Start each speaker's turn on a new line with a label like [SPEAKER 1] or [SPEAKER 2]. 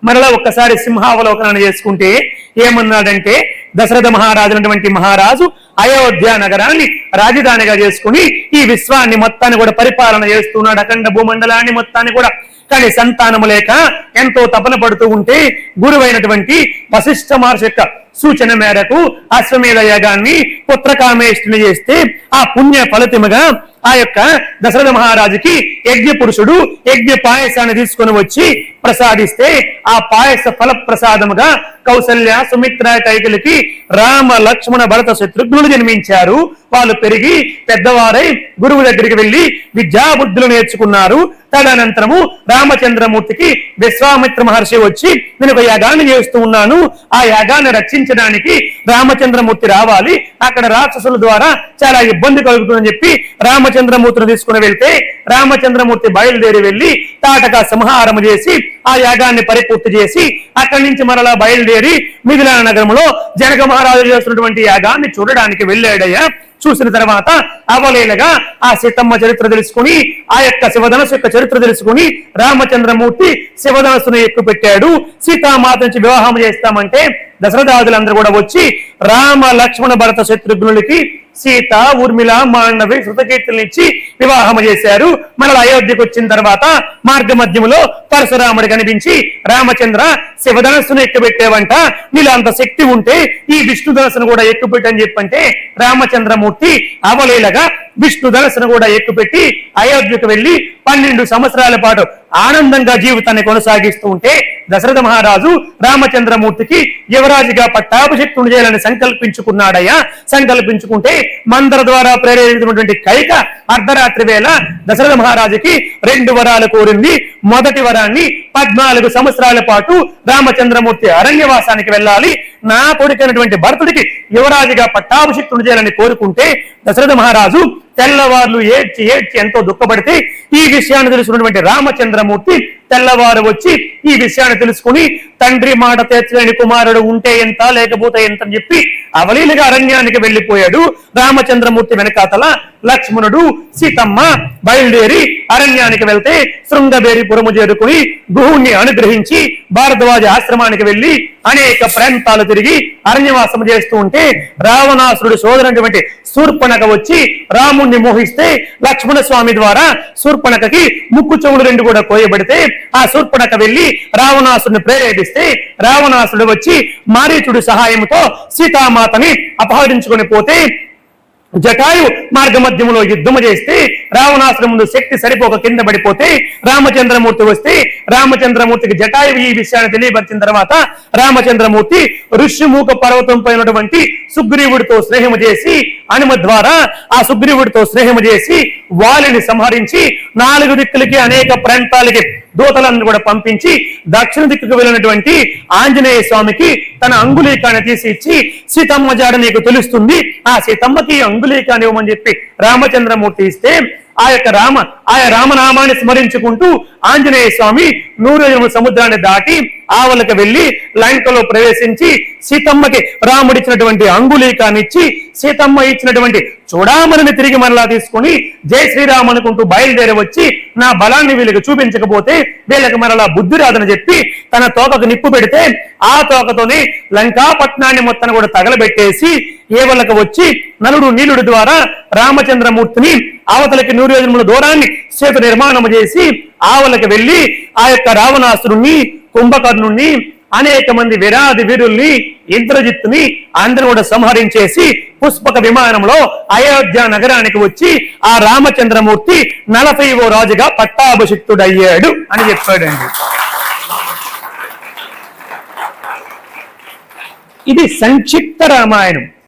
[SPEAKER 1] మరలా ఒక్కసారి సింహావలోకనం చేసుకుంటే ఏమన్నాడంటే, దశరథ మహారాజు అటువంటి మహారాజు అయోధ్య నగరాన్ని రాజధానిగా చేసుకుని ఈ విశ్వాన్ని మొత్తాన్ని కూడా పరిపాలన చేస్తున్నాడు, అఖండ భూమండలాన్ని మొత్తాన్ని కూడా. కానీ సంతానము లేక ఎంతో తపన పడుతూ ఉంటే గురువైనటువంటి వశిష్ఠ మహర్షి యొక్క సూచన మేరకు అశ్వమేధ యాగాన్ని పుత్రకామేష్టిని చేస్తే ఆ పుణ్య ఫలితముగా ఆ యొక్క దశరథ మహారాజుకి యజ్ఞ పురుషుడు యజ్ఞ పాయసాన్ని తీసుకుని వచ్చి ప్రసాదిస్తే ఆ పాయస ఫల ప్రసాదముగా కౌసల్య సుమిత్ర కైకలికి రామ లక్ష్మణ భరత శత్రుఘ్నులు జన్మించారు. వాళ్ళు పెరిగి పెద్దవారై గురువు దగ్గరికి వెళ్లి విద్యాబుద్ధులు నేర్చుకున్నారు. తదనంతరము రామచంద్రమూర్తికి విశ్వామిత్ర మహర్షి వచ్చి నేను ఒక యాగాన్ని చేస్తూ ఉన్నాను, ఆ యాగాన్ని రక్షించడానికి రామచంద్రమూర్తి రావాలి, అక్కడ రాక్షసుల ద్వారా చాలా ఇబ్బంది కలుగుతుందని చెప్పి రామచంద్రమూర్తిని తీసుకుని వెళ్తే రామచంద్రమూర్తి బయలుదేరి వెళ్లి తాటక సంహారం చేసి ఆ యాగాన్ని పరిపూర్తి చేసి అక్కడి నుంచి మరలా బయలుదేరి మిథిలా నగరంలో జనక మహారాజు చేస్తున్నటువంటి యాగాన్ని చూడడానికి వెళ్ళాడయ్యా. చూసిన తర్వాత అవలీలగా ఆ సీతమ్మ చరిత్ర తెలుసుకుని ఆ యొక్క శివధనస్సు యొక్క చరిత్ర తెలుసుకుని రామచంద్రమూర్తి శివధనస్సును ఎక్కుపెట్టాడు. సీతామాత నుంచి వివాహం చేస్తామంటే దశరథాదులందరూ కూడా వచ్చి రామ లక్ష్మణ భరత శత్రుఘ్నులకి సీత ఊర్మిళ మాండవి శృతకీర్తులనిచ్చి వివాహం చేశారు. మళ్ళీ అయోధ్యకు వచ్చిన తర్వాత మార్గ మధ్యములో పరశురాముడు కనిపించి రామచంద్ర శివధనస్సును ఎక్కుపెట్టేవంట, నీలో అంత శక్తి ఉంటే ఈ విష్ణు ధనస్సును కూడా ఎక్కుపెట్టని చెప్పంటే రామచంద్రమూర్తి అవలీలగా విష్ణు ధనస్సును కూడా ఎక్కుపెట్టి అయోధ్యకు వెళ్లి 12 సంవత్సరాల పాటు ఆనందంగా జీవితాన్ని కొనసాగిస్తూ ఉంటే దశరథ మహారాజు రామచంద్రమూర్తికి యువరాజుగా పట్టాభిషిక్తుడు చేయాలని సంకల్పించుకున్నాడయ్యా. సంకల్పించుకుంటే మందర ద్వారా ప్రేరేపితమైనటువంటి కైక అర్ధరాత్రి వేళ దశరథ మహారాజుకి 2 వరాలు కోరింది. మొదటి వరాన్ని 14 సంవత్సరాల పాటు రామచంద్రమూర్తి అరణ్యవాసానికి వెళ్ళాలి, నా కొడుకైనటువంటి భరతుడికి యువరాజుగా పట్టాభిషిక్తుడు చేయాలని కోరుకుంటే దశరథ మహారాజు తెల్లవార్లు ఏడ్చి ఏడ్చి ఎంతో దుఃఖపడితే ఈ విషయాన్ని తెలుసుకున్నటువంటి రామచంద్రమూర్తి తెల్లవారు వచ్చి ఈ విషయాన్ని తెలుసుకుని తండ్రి మాట తీర్చలేని కుమారుడు ఉంటే ఎంత లేకపోతే ఎంత అని చెప్పి అవలీలగా అరణ్యానికి వెళ్లిపోయాడు. రామచంద్రమూర్తి వెనకాతల లక్ష్మణుడు సీతమ్మ బయలుదేరి అరణ్యానికి వెళ్తే శృంగబేరిపురము చేరుకుని గుహుణ్ణి అనుగ్రహించి భారద్వాజ ఆశ్రమానికి వెళ్లి అనేక ప్రాంతాలు తిరిగి అరణ్యవాసం చేస్తూ ఉంటే రావణాసురుడు సోదరైనటువంటి శూర్పణఖ వచ్చి రాముణ్ణి మోహిస్తే లక్ష్మణ స్వామి ద్వారా శూర్పణఖకి ముక్కు చెవులు 2 కూడా కోయబడితే ఆ శూర్పణఖ వెళ్లి రావణాసురుని ప్రేరేపిస్తే రావణాసురుడు వచ్చి మారీచుడి సహాయంతో సీతామాతని అపహరించుకొని పోతే జటాయు మార్గ మధ్యములో యుద్ధము చేస్తే రావణాసురుడి ముందు శక్తి సరిపోక కింద పడిపోతే రామచంద్రమూర్తి వస్తే రామచంద్రమూర్తికి జటాయు ఈ విషయాన్ని తెలియపరిచిన తర్వాత రామచంద్రమూర్తి ఋష్యమూక పర్వతం పైనటువంటి సుగ్రీవుడితో స్నేహము చేసి హనుమ ద్వారా ఆ సుగ్రీవుడితో స్నేహము చేసి వాలిని సంహరించి 4 దిక్కులకి అనేక ప్రాంతాలకి దూతలను కూడా పంపించి దక్షిణ దిక్కుకు వెళ్ళినటువంటి ఆంజనేయ స్వామికి తన అంగుళీకాన్ని తీసి ఇచ్చి సీతమ్మ జాడ నీకు తెలుస్తుంది, ఆ సీతమ్మకి అంగుళీకాన్ని ఇవ్వమని చెప్పి రామచంద్రమూర్తి ఇస్తే ఆ రామనామాన్ని స్మరించుకుంటూ ఆంజనేయ స్వామి 100 సముద్రాన్ని దాటి ఆవలకు వెళ్లి లంకలో ప్రవేశించి సీతమ్మకి రాముడిచ్చినటువంటి అంగుళీకాన్ని ఇచ్చి సీతమ్మ ఇచ్చినటువంటి చూడామణిని తిరిగి మరలా తీసుకుని జై శ్రీరామ్ అనుకుంటూ బయలుదేరి వచ్చి నా బలాన్ని వీళ్ళకి చూపించకపోతే వీళ్ళకి మరలా బుద్ధి రాదని చెప్పి తన తోకకు నిప్పు పెడితే ఆ తోకతోనే లంకాపట్నాన్ని మొత్తాన్ని కూడా తగలబెట్టేసి ఏవలకు వచ్చి నలుడు నీలుడు ద్వారా రామచంద్రమూర్తిని అవతలకి 100 దూరాన్ని సేతు నిర్మాణం చేసి ఆవలకు వెళ్లి ఆ యొక్క రావణాసురుణ్ణి కుంభకర్ణుణ్ణి అనేక మంది వీరాది వీరుల్ని ఇంద్రజిత్తుని అందరూ కూడా సంహరించేసి పుష్పక విమానంలో అయోధ్య నగరానికి వచ్చి ఆ రామచంద్రమూర్తి 40వ రాజుగా పట్టాభిషిక్తుడయ్యాడు అని చెప్పాడండి. ఇది సంక్షిప్త రామాయణం.